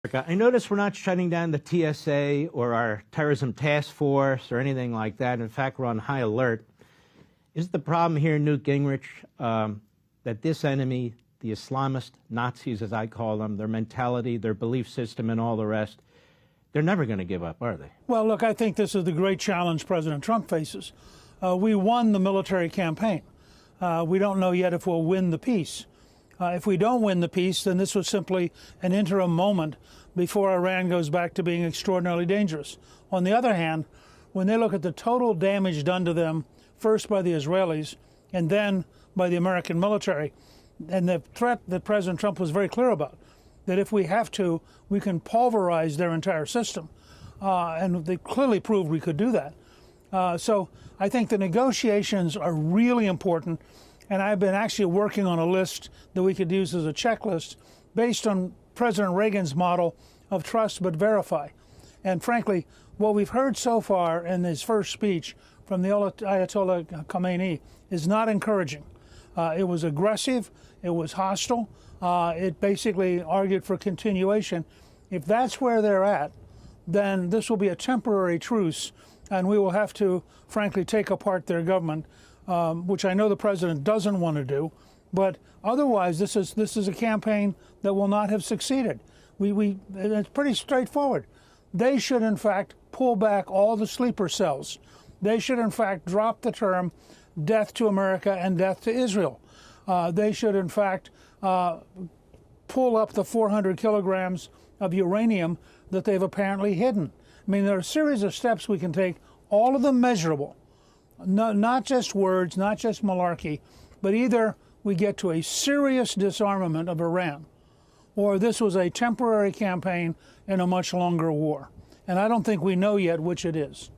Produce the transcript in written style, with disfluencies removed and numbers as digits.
I notice we're not shutting down the TSA or our terrorism task force or anything like that. In fact, we're on high alert. Is the problem here, Newt Gingrich, that this enemy, the Islamist Nazis, as I call them, their mentality, their belief system, and all the rest, they're never going to give up, are they? Well, look, I think this is the great challenge President Trump faces. We won the military campaign. We don't know yet if we'll win the peace. If we don't win the peace, then this was simply an interim moment before Iran goes back to being extraordinarily dangerous. On the other hand, when they look at the total damage done to them, first by the Israelis and then by the American military, and the threat that President Trump was very clear about, that if we have to, we can pulverize their entire system. And they clearly proved we could do that. So I think the negotiations are really important. And I've been actually working on a list that we could use as a checklist based on President Reagan's model of trust but verify. And frankly, what we've heard so far in his first speech from the Ayatollah Khamenei is not encouraging. It was aggressive. It was hostile. It basically argued for continuation. If that's where they're at, then this will be a temporary truce, and we will have to, frankly, take apart their government. Which I know the president doesn't want to do, but otherwise this is a campaign that will not have succeeded. It's pretty straightforward. They should, in fact, pull back all the sleeper cells. They should, in fact, drop the term death to America and death to Israel. They should, in fact, pull up the 400 kilograms of uranium that they've apparently hidden. I mean, there are a series of steps we can take, all of them measurable. Not just words, not just malarkey, but either we get to a serious disarmament of Iran, or this was a temporary campaign in a much longer war. And I don't think we know yet which it is.